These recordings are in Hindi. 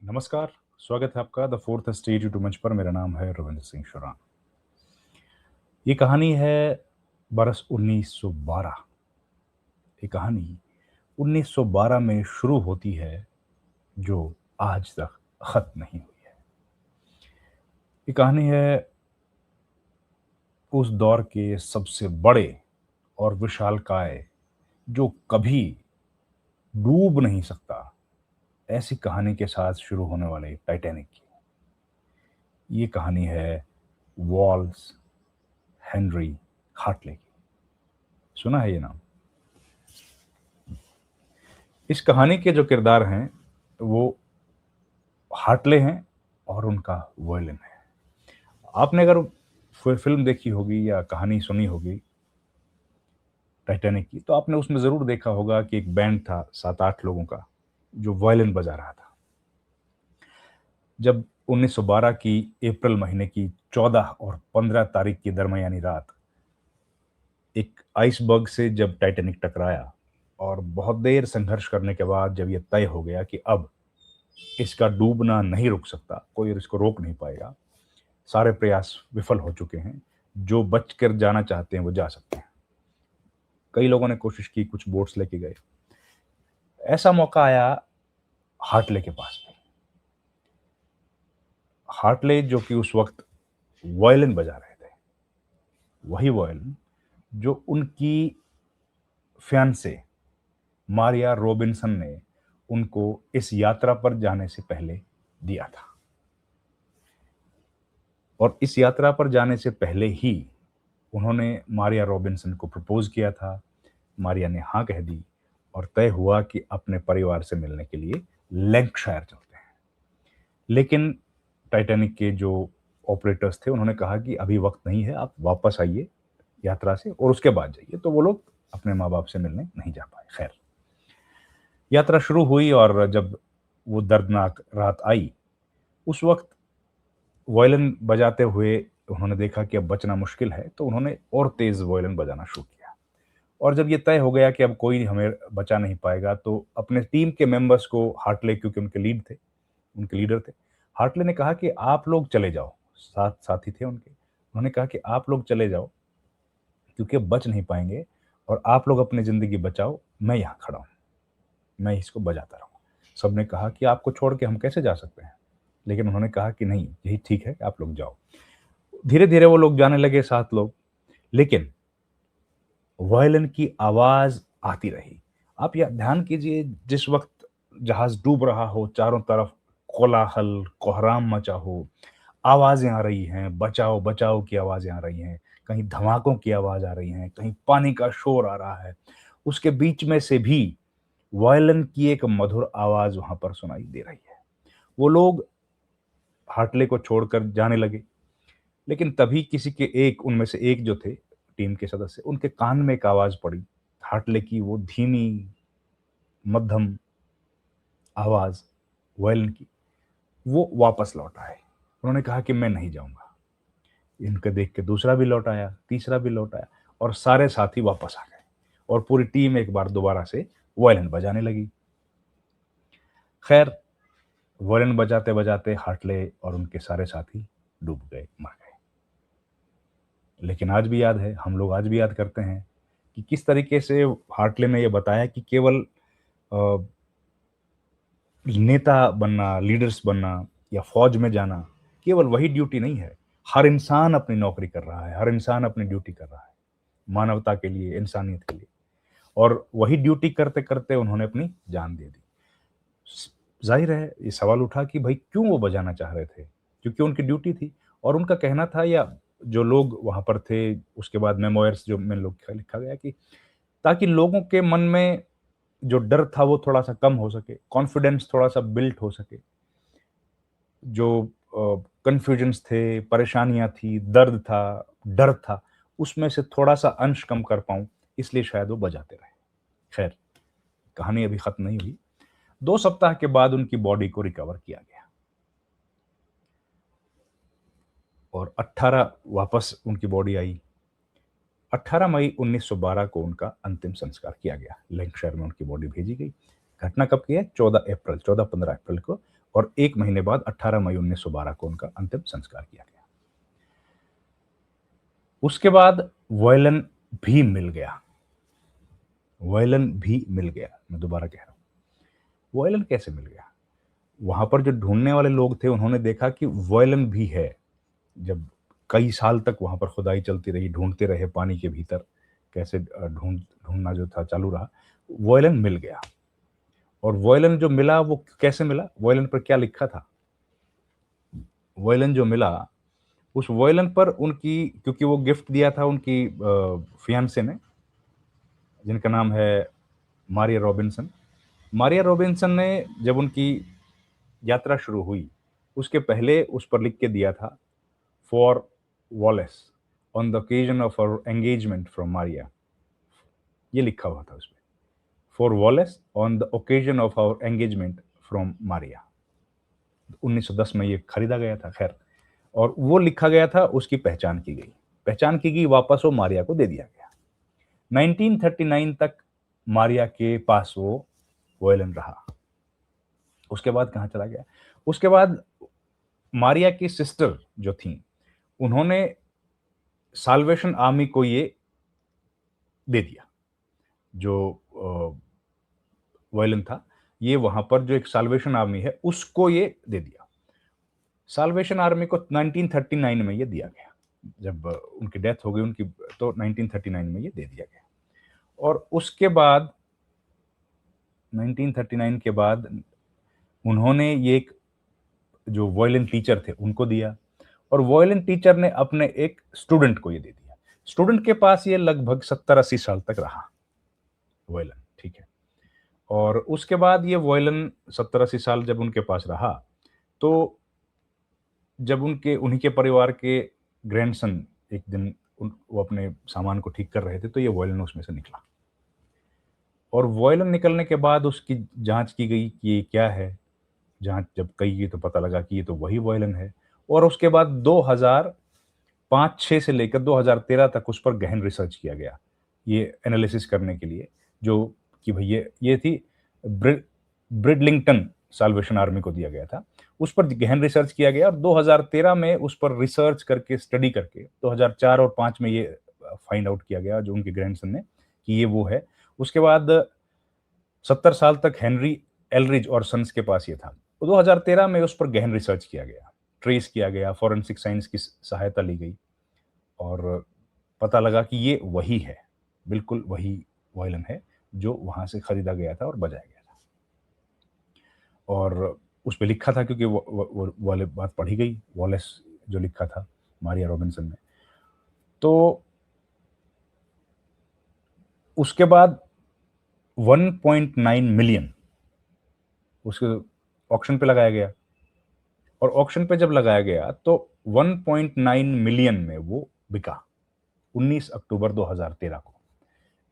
नमस्कार, स्वागत है आपका द फोर्थ स्टेज यूट्यूब मंच पर। मेरा नाम है रविंद्र सिंह शुरान। ये कहानी है बरस 1912। ये कहानी 1912 में शुरू होती है, जो आज तक खत्म नहीं हुई है। ये कहानी है उस दौर के सबसे बड़े और विशालकाय, जो कभी डूब नहीं सकता, ऐसी कहानी के साथ शुरू होने वाले टाइटैनिक की। ये कहानी है वॉल्स हेनरी हार्टले की। सुना है ये नाम? इस कहानी के जो किरदार हैं वो हार्टले हैं और उनका वॉयलिन है। आपने अगर फिल्म देखी होगी या कहानी सुनी होगी टाइटैनिक की, तो आपने उसमें ज़रूर देखा होगा कि एक बैंड था 7-8 लोगों का, जो वॉयलिन बजा रहा था। जब 1912 की अप्रैल महीने की 14 और 15 तारीख की दरमियानी रात एक आइसबर्ग से जब टाइटैनिक टकराया, और बहुत देर संघर्ष करने के बाद जब ये तय हो गया कि अब इसका डूबना नहीं रुक सकता, कोई इसको रोक नहीं पाएगा, सारे प्रयास विफल हो चुके हैं, जो बच कर जाना चाहते हैं वो जा सकते हैं। कई लोगों ने कोशिश की, कुछ बोट्स लेके गए। ऐसा मौका आया हार्टले के पास में। हार्टले जो कि उस वक्त वायलिन बजा रहे थे, वही वायलिन जो उनकी फियांसे मारिया रॉबिन्सन ने उनको इस यात्रा पर जाने से पहले दिया था। और इस यात्रा पर जाने से पहले ही उन्होंने मारिया रॉबिन्सन को प्रपोज किया था। मारिया ने हाँ कह दी और तय हुआ कि अपने परिवार से मिलने के लिए लैंकशायर चलते हैं। लेकिन टाइटैनिक के जो ऑपरेटर्स थे उन्होंने कहा कि अभी वक्त नहीं है, आप वापस आइए यात्रा से और उसके बाद जाइए। तो वो लोग अपने माँ बाप से मिलने नहीं जा पाए। खैर, यात्रा शुरू हुई और जब वो दर्दनाक रात आई, उस वक्त वायलिन बजाते हुए उन्होंने देखा कि अब बचना मुश्किल है, तो उन्होंने और तेज वायलिन बजाना शुरू किया। और जब ये तय हो गया कि अब कोई हमें बचा नहीं पाएगा, तो अपने टीम के मेंबर्स को हार्टले, क्योंकि उनके लीडर थे, हार्टले ने कहा कि आप लोग चले जाओ। साथ साथी थे उनके, उन्होंने कहा कि आप लोग चले जाओ, क्योंकि अब बच नहीं पाएंगे, और आप लोग अपनी जिंदगी बचाओ, मैं यहाँ खड़ा हूँ, मैं इसको बजाता रहूँ। सबने कहा कि आपको छोड़ के हम कैसे जा सकते हैं, लेकिन उन्होंने कहा कि नहीं, यही ठीक है, आप लोग जाओ। धीरे धीरे वो लोग जाने लगे, 7 लोग। लेकिन वायलिन की आवाज आती रही। आप यह ध्यान कीजिए, जिस वक्त जहाज डूब रहा हो, चारों तरफ कोलाहल कोहराम मचा हो, आवाजें आ रही हैं, बचाओ बचाओ की आवाजें आ रही हैं, कहीं धमाकों की आवाज आ रही है, कहीं पानी का शोर आ रहा है, उसके बीच में से भी वायलिन की एक मधुर आवाज वहां पर सुनाई दे रही है। वो लोग हार्टले को छोड़कर जाने लगे। लेकिन तभी किसी के एक उनमें से एक जो थे टीम के सदस्य, उनके कान में एक आवाज पड़ी, हार्टले की वो धीमी मध्यम आवाज वायलिन की। वो वापस लौट आए। उन्होंने कहा कि मैं नहीं जाऊंगा। इनके देख के दूसरा भी लौट आया, तीसरा भी लौट आया, और सारे साथी वापस आ गए, और पूरी टीम एक बार दोबारा से वायलिन बजाने लगी। खैर, वायलिन बजाते बजाते हार्टले और उनके सारे साथी डूब गए, मर गए। लेकिन आज भी याद है, हम लोग आज भी याद करते हैं कि किस तरीके से हार्टले ने ये बताया कि केवल अ, नेता बनना, लीडर्स बनना या फौज में जाना, केवल वही ड्यूटी नहीं है। हर इंसान अपनी नौकरी कर रहा है, हर इंसान अपनी ड्यूटी कर रहा है, मानवता के लिए, इंसानियत के लिए। और वही ड्यूटी करते करते उन्होंने अपनी जान दे दी। जाहिर है ये सवाल उठा कि भाई क्यों वो बजाना चाह रहे थे? क्योंकि उनकी ड्यूटी थी। और उनका कहना था, या जो लोग वहां पर थे, उसके बाद मेमोयर्स जो में लोग लिखा गया कि ताकि लोगों के मन में जो डर था वो थोड़ा सा कम हो सके, कॉन्फिडेंस थोड़ा सा बिल्ट हो सके, जो कंफ्यूजन्स थे, परेशानियां थी, दर्द था, डर था, उसमें से थोड़ा सा अंश कम कर पाऊं, इसलिए शायद वो बजाते रहे। खैर, कहानी अभी खत्म नहीं हुई। 2 सप्ताह के बाद उनकी बॉडी को रिकवर किया गया, और 18 वापस उनकी बॉडी आई। 18 मई 1912 को उनका अंतिम संस्कार किया गया। लैंकशायर में उनकी बॉडी भेजी गई। घटना कब की है? 14 अप्रैल, 14-15 अप्रैल को और 1 महीने बाद 18 मई 1912 को उनका अंतिम संस्कार किया गया। उसके बाद वॉयलन भी मिल गया। वॉयलन भी मिल गया, मैं दोबारा कह रहा हूँ। वॉयलन कैसे मिल गया? वहाँ पर जो ढूँढने वाले लोग थे, उन्होंने देखा कि वॉयलन भी है। जब कई साल तक वहाँ पर खुदाई चलती रही, ढूँढते रहे पानी के भीतर, कैसे ढूँढना जो था चालू रहा, वॉयलन मिल गया। और वॉयलन जो मिला वो कैसे मिला? वॉयलन पर क्या लिखा था? वॉयलन जो मिला, उस वॉयलन पर उनकी, क्योंकि वो गिफ्ट दिया था उनकी फियांसे ने, जिनका नाम है मारिया रॉबिन्सन। मारिया रॉबिन्सन ने जब उनकी यात्रा शुरू हुई, उसके पहले उस पर लिख के दिया था, for Wallace on the occasion of our engagement from Maria. ये लिखा हुआ था उसमें, for Wallace on the occasion of our engagement from Maria. 1910 में ये खरीदा गया था। खैर, और वो लिखा गया था, उसकी पहचान की गई। पहचान की गई, वापस वो मारिया को दे दिया गया। 1939 तक मारिया के पास वो वॉयलन रहा। उसके बाद कहाँ चला गया? उसके बाद मारिया की सिस्टर जो थी, उन्होंने साल्वेशन आर्मी को ये दे दिया। जो वॉयलन था, ये वहां पर जो एक साल्वेशन आर्मी है, उसको ये दे दिया। साल्वेशन आर्मी को 1939 में ये दिया गया। जब उनकी डेथ हो गई उनकी, तो 1939 में ये दे दिया गया। और उसके बाद 1939 के बाद उन्होंने ये एक जो वॉयलिन टीचर थे उनको दिया, और वॉयलिन टीचर ने अपने एक स्टूडेंट को ये दे दिया। स्टूडेंट के पास ये लगभग 70-80 साल तक रहा वॉयलिन, ठीक है। और उसके बाद ये वॉयलिन 70-80 साल जब उनके पास रहा, तो जब उन्हीं के परिवार के ग्रैंडसन एक दिन वो अपने सामान को ठीक कर रहे थे, तो ये वॉयलिन उसमें से निकला। और वॉयलिन निकलने के बाद उसकी जांच की गई कि ये क्या है। जांच जब की गई तो पता लगा कि ये तो वही वॉयलिन है। और उसके बाद 2005-6 से लेकर 2013 तक उस पर गहन रिसर्च किया गया, ये एनालिसिस करने के लिए, जो कि भाई ये थी ब्रिडलिंगटन साल्वेशन आर्मी को दिया गया था। उस पर गहन रिसर्च किया गया और 2013 में उस पर रिसर्च करके, स्टडी करके 2004 और 5 में ये फाइंड आउट किया गया, जो उनके ग्रैंडसन ने, कि ये वो है। उसके बाद 70 साल तक हेनरी एलरिज और सन्स के पास ये था। 2013 में उस पर गहन रिसर्च किया गया, ट्रेस किया गया, फॉरेंसिक साइंस की सहायता ली गई और पता लगा कि ये वही है, बिल्कुल वही वॉयलिन है जो वहां से खरीदा गया था और बजाया गया था। और उस पर लिखा था, क्योंकि वो वाले बात पढ़ी गई, वॉलेस जो लिखा था मारिया रॉबिन्सन ने। तो उसके बाद 1.9 मिलियन उसके ऑक्शन पे लगाया गया। और ऑक्शन पे जब लगाया गया तो 1.9 मिलियन में वो बिका 19 अक्टूबर 2013 को।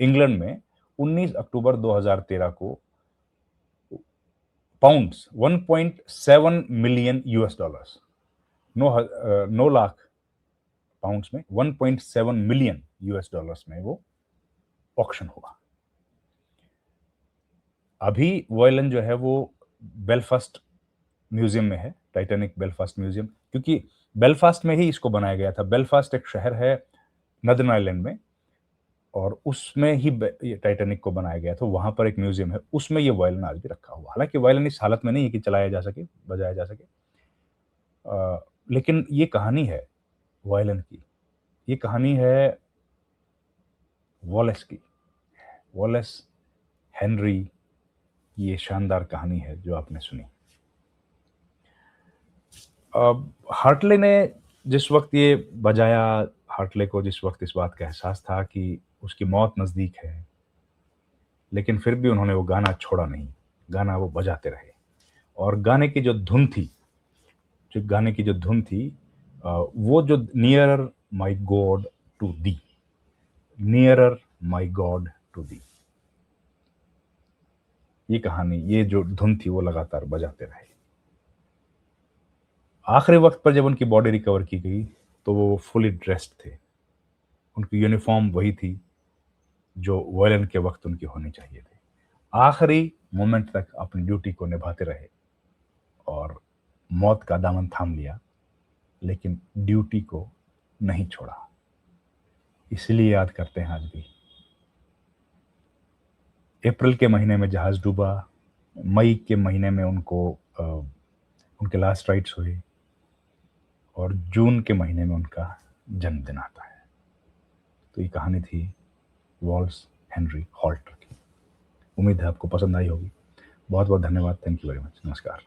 इंग्लैंड में 19 अक्टूबर 2013 को pounds 1.7 million US dollars, 9 lakh pounds में 1.7 मिलियन यूएस डॉलर्स में वो ऑक्शन हुआ। अभी वॉयलिन जो है वो बेलफास्ट म्यूजियम में है, टाइटैनिक बेलफास्ट म्यूजियम, क्योंकि बेलफास्ट में ही इसको बनाया गया था। बेलफास्ट एक शहर है नदर्न आयरलैंड में, और उसमें ही ये टाइटैनिक को बनाया गया, तो वहां पर एक म्यूजियम है, उसमें ये वायलिन आज भी रखा हुआ। हालांकि वायलिन इस हालत में नहीं है कि चलाया जा सके, बजाया जा सके, लेकिन ये कहानी है वायलिन की, ये कहानी है वॉलेस की। वॉलेस हेनरी की ये शानदार कहानी है जो आपने सुनी। हार्टले ने जिस वक्त ये बजाया, हार्टले को जिस वक्त इस बात का एहसास था कि उसकी मौत नज़दीक है, लेकिन फिर भी उन्होंने वो गाना छोड़ा नहीं, गाना वो बजाते रहे। और गाने की जो धुन थी, वो जो nearer my God to thee, nearer my God to thee, ये कहानी, ये जो धुन थी वो लगातार बजाते रहे। आखिरी वक्त पर जब उनकी बॉडी रिकवर की गई तो वो फुली ड्रेस्ड थे, उनकी यूनिफॉर्म वही थी जो वॉयलिन के वक्त उनकी होनी चाहिए थी। आखिरी मोमेंट तक अपनी ड्यूटी को निभाते रहे और मौत का दामन थाम लिया, लेकिन ड्यूटी को नहीं छोड़ा। इसलिए याद करते हैं आज भी। अप्रैल के महीने में जहाज डूबा, मई के महीने में उनके लास्ट राइट्स हुए, और जून के महीने में उनका जन्मदिन आता है। तो ये कहानी थी वॉल्स हेनरी हॉल्टर की। उम्मीद है आपको पसंद आई होगी। बहुत बहुत धन्यवाद। Thank you very much. नमस्कार।